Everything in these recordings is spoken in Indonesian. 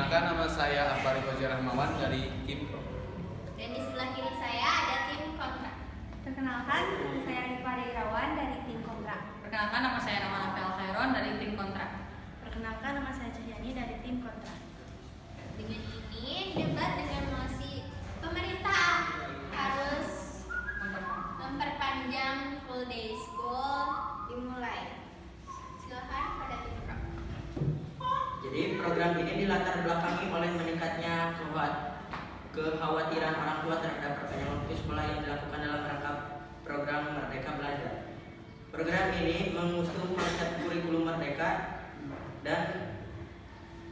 Perkenalkan, nama saya Akbar Fajar Rahmawan dari tim Pro. Dan di sebelah kiri saya ada tim kontra. Perkenalkan, nama saya Rifa Irawan dari tim kontra. Perkenalkan, nama saya Rahman Rafael Khairon dari tim kontra. Perkenalkan, nama saya Cahyani dari tim kontra. Dengan ini debat dengan mosi pemerintah harus memperpanjang full day school dimulai. Silakan pada tim Pro. Jadi program ini dilatar belakangi oleh meningkatnya kekhawatiran orang tua terhadap perpanjangan waktu sekolah yang dilakukan dalam rangka program Merdeka Belajar. Program ini mengusung konsep kurikulum merdeka dan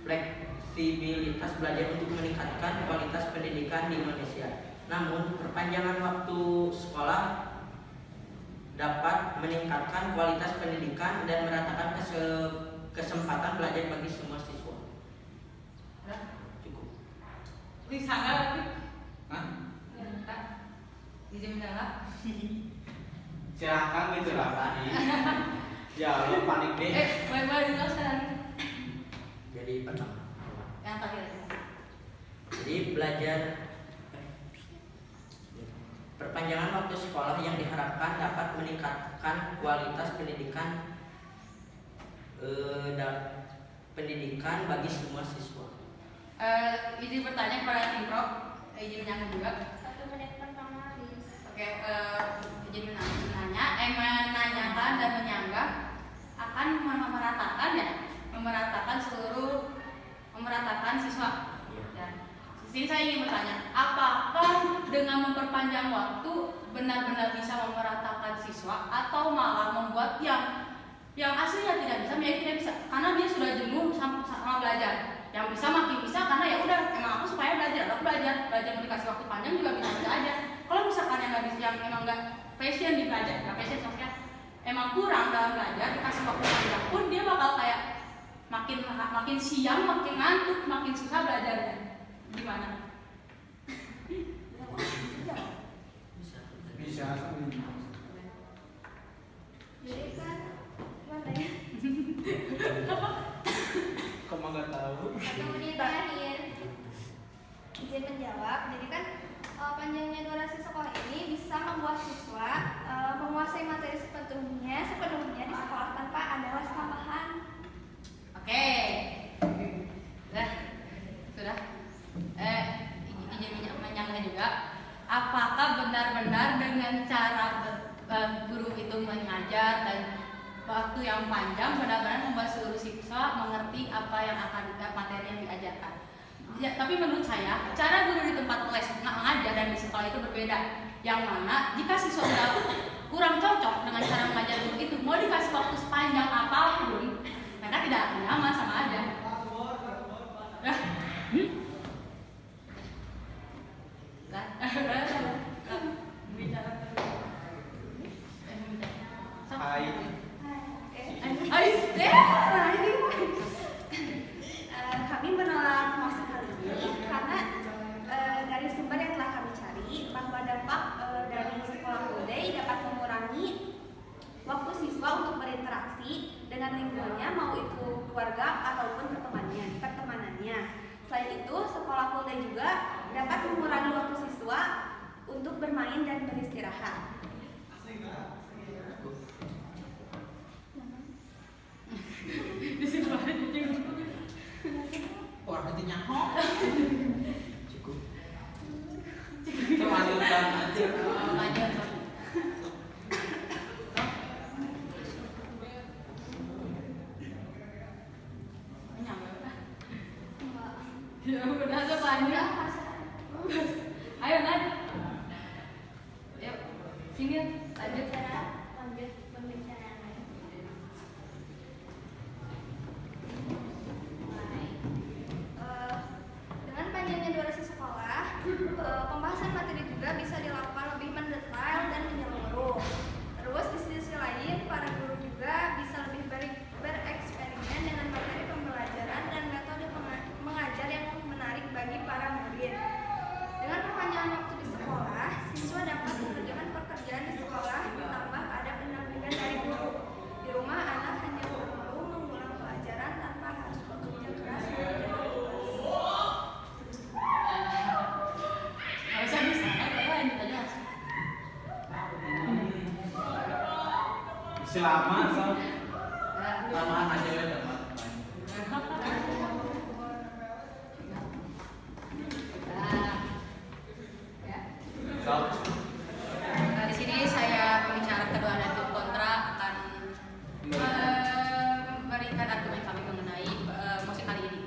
fleksibilitas belajar untuk meningkatkan kualitas pendidikan di Indonesia. Namun, perpanjangan waktu sekolah dapat meningkatkan kualitas pendidikan dan meratakan kesempatan belajar bagi semua siswa. Cukup. Bisa nggak lagi? Hah? Ya, izin menjawab. Silahkan gitu lah. Ya, lo panik deh. Boleh dijelaskan. Jadi pertama. Yang terakhir. Jadi belajar perpanjangan waktu sekolah yang diharapkan dapat meningkatkan kualitas pendidikan pendidikan bagi semua siswa. Izin bertanya kepada tim Pro, izin menanya juga. 1 menit pertama habis. Oke, izin menanyakan dan menyanggah akan memeratakan ya, memeratakan siswa. Ya. Di sini saya ingin bertanya, apakah dengan memperpanjang waktu benar-benar bisa memeratakan siswa atau malah membuat yang aslinya tidak bisa menjadi tidak bisa karena dia sudah jenuh sama belajar. Yang bisa makin bisa karena ya udah emang aku supaya aku belajar mau dikasih waktu panjang juga bisa aja. Kalau misalkan yang nggak bisa, yang emang nggak passion di belajar, nggak passion maksudnya emang kurang dalam belajar, dikasih waktu panjang pun dia bakal kayak makin siang, makin ngantuk, makin susah belajarnya. Gimana? Bisa. Jadi kan, gimana ya? Kamu nggak tahu? 1 menit terakhir. Izin menjawab. Jadi kan panjangnya durasi sekolah ini bisa membuat siswa menguasai materi sepenuhnya di sekolah tanpa ada les tambahan. Oke. Sudah. Izin menyanggah juga. Apakah benar-benar dengan cara guru itu mengajar dan waktu yang panjang benar-benar membuat seluruh siswa mengerti apa yang akan materi yang diajarkan? Ya, tapi menurut saya cara guru di tempat les mengajar dan di sekolah itu berbeda. Yang mana jika siswa sudah kurang cocok dengan cara mengajar guru itu, mau dikasih waktu sepanjang apapun, mereka tidak akan nyaman sama aja. Hai. Kami menolak masuk hal ini karena dari sumber yang telah kami cari bahwa dampak dari sekolah full day dapat mengurangi waktu siswa untuk berinteraksi dengan lingkungannya, mau itu keluarga ataupun pertemanannya. Selain itu, sekolah full day juga dapat mengurangi waktu siswa untuk bermain dan beristirahat. Orang itu nyaho. Cukup. Lanjutkan aja. Ya udah sepanjang. Ayo Nad. Yuk, sini lanjut. Lanjut pembicaraan lain. Dengan panjangnya durasi sekolah, pembahasan materi juga bisa dilakukan lebih mendetail dan menyeluruh. Terus di sisi lain, para guru juga bisa lebih bereksperimen dengan materi pembelajaran dan metode mengajar yang menarik bagi para murid. Dengan perpanjangan waktu di lama so. Ya. Lamaan aja ya dapat. So, Nah, di sini saya pembicara kedua dan tim kontra akan memberikan argumen kami mengenai mosi kali ini.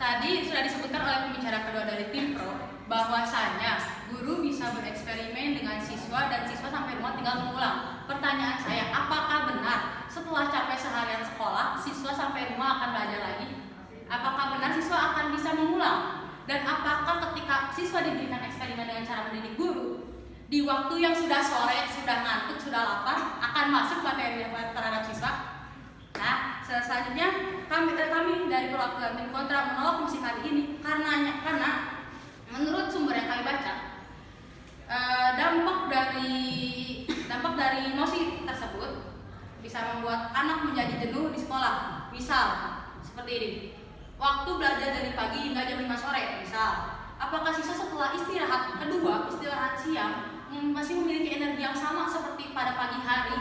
Tadi sudah disebutkan oleh pembicara kedua dari tim pro bahwasanya guru bisa bereksperimen dengan siswa dan siswa sampai rumah tinggal mengulang. Pertanyaan saya, apakah benar setelah capek seharian sekolah, siswa sampai rumah akan belajar lagi? Apakah benar siswa akan bisa mengulang? Dan apakah ketika siswa diberikan eksperimen dengan cara mendidik guru, di waktu yang sudah sore, sudah ngantuk, sudah lapar, akan masuk materi terhadap siswa? Nah, selanjutnya kami dari perwakilan tim kontra menolak mosi kali ini karena menurut sumber yang kami baca, dampak dari mosi tersebut bisa membuat anak menjadi jenuh di sekolah. Misal seperti ini, waktu belajar dari pagi hingga jam 5 sore. Misal, apakah siswa setelah istirahat siang masih memiliki energi yang sama seperti pada pagi hari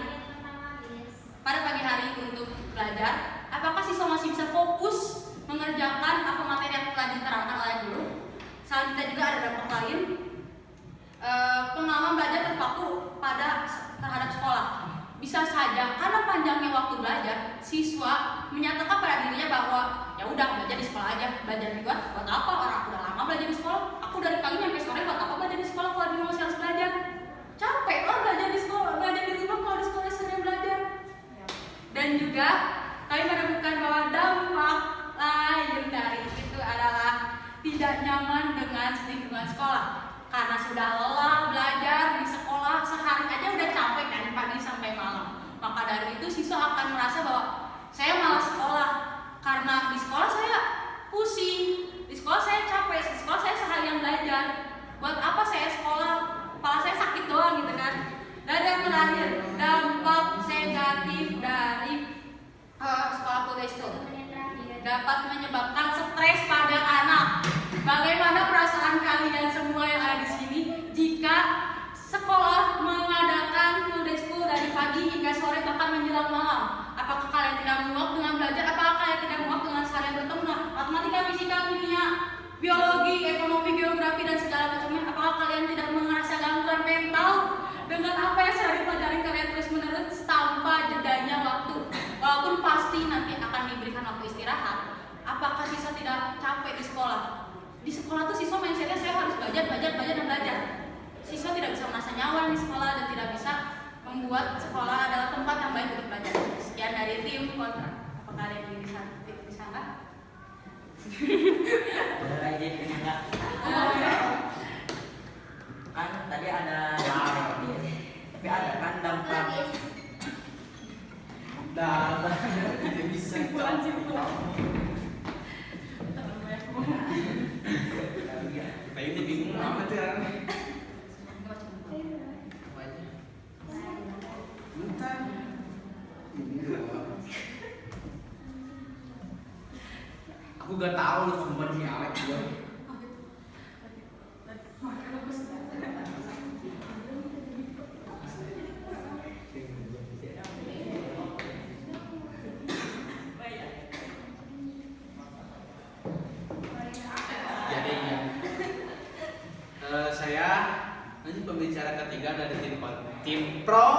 untuk belajar? Apakah siswa masih bisa fokus mengerjakan apa materi yang telah diterangkan oleh guru? Selanjutnya juga ada dampak lain, pengalaman belajar terpaku terhadap sekolah. Bisa saja karena panjangnya waktu belajar, siswa menyatakan pada dirinya bahwa ya udah belajar di sekolah aja, belajar di luar buat apa, orang aku udah lama belajar di sekolah, aku dari pagi sampai sore buat apa belajar di sekolah kalau di rumah masih harus belajar, capek lah belajar di sekolah, belajar di rumah kalau di sekolah sering belajar. Dan juga kami menemukan bahwa dampak lain dari itu adalah tidak nyaman dengan lingkungan sekolah. Karena sudah lelah belajar di sekolah, sehari aja udah capek dari pagi sampai malam. Maka dari itu siswa akan merasa bahwa saya malas sekolah karena di sekolah saya pusing, di sekolah saya capek, di sekolah saya seharian belajar. Buat apa saya sekolah? Kepala saya sakit doang gitu kan. Dan yang terakhir, dampak negatif dari sekolah full day school dapat menyebabkan stres pada anak. Bagaimana perasaan kalian semua yang ada di sini jika sekolah mengadakan full day school dari pagi hingga sore bahkan menjelang malam? Apakah kalian tidak muak dengan belajar? Apakah kalian tidak muak dengan seharian bertemu dengan matematika, fisika, kimia, biologi, ekonomi, geografi dan segala macamnya? Apakah kalian tidak merasa gangguan mental dengan apa yang sehari pelajari kalian terus menerus tanpa jedanya waktu? Walaupun pasti nanti akan diberikan waktu istirahat. Apakah siswa tidak capek di sekolah? Di sekolah tuh siswa mindsetnya saya harus belajar dan belajar. Siswa tidak bisa merasa nyaman di sekolah dan tidak bisa membuat sekolah adalah tempat yang baik untuk belajar. Sekian dari tim kontra. Apakah ada yang bisa disangka? Kan tadi ada tapi ada kan dampak tidak bisa. Tapi ini bingung amat ya. Bentar. Aku gak tahu sumbernya Alex juga. Jadi saya nanti pembicara ketiga dari tim pro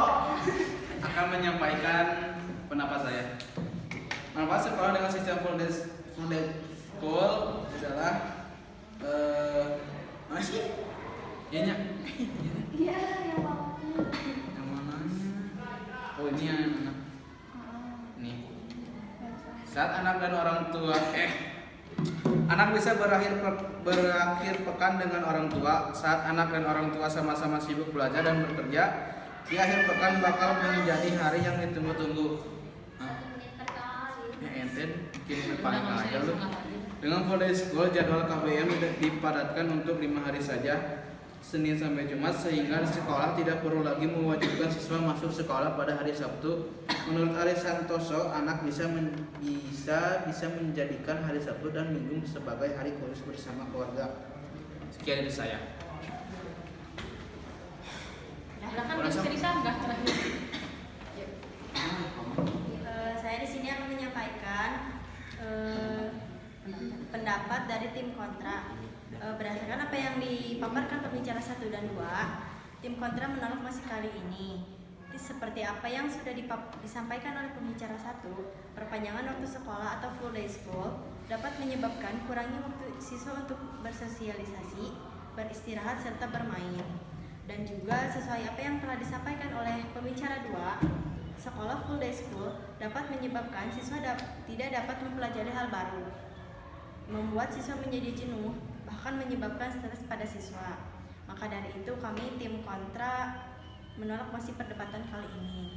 akan menyampaikan pendapat saya. Manfaat sekolah dengan sistem full day school adalah mana sih? Iya Iya, yang waktu. yang mana? Oh ini yang mana? Nih. Saat anak dan orang tua anak bisa berakhir pekan dengan orang tua. Saat anak dan orang tua sama-sama sibuk belajar dan bekerja, di akhir pekan bakal menjadi hari yang ditunggu-tunggu. Ya enten bikin paling aja lu. Dengan full day school, jadwal KBM dipadatkan untuk 5 hari saja, Senin sampai Jumat, sehingga sekolah tidak perlu lagi mewajibkan siswa masuk sekolah pada hari Sabtu. Menurut Ari Santoso, anak bisa menjadikan hari Sabtu dan Minggu sebagai hari khusus bersama keluarga. Sekian dari saya. Silahkan bisa disanggah terakhir. Saya di sini akan menyampaikan pendapat dari tim kontra. Berdasarkan apa yang dipaparkan pembicara 1 dan 2, tim kontra menolak masih kali ini. Seperti apa yang sudah disampaikan oleh pembicara 1, perpanjangan waktu sekolah atau full day school dapat menyebabkan kurangnya waktu siswa untuk bersosialisasi, beristirahat, serta bermain. Dan juga sesuai apa yang telah disampaikan oleh pembicara 2, sekolah full day school dapat menyebabkan siswa tidak dapat mempelajari hal baru, membuat siswa menjadi jenuh, bahkan menyebabkan stres pada siswa. Maka dari itu kami tim kontra menolak masih perdebatan kali ini.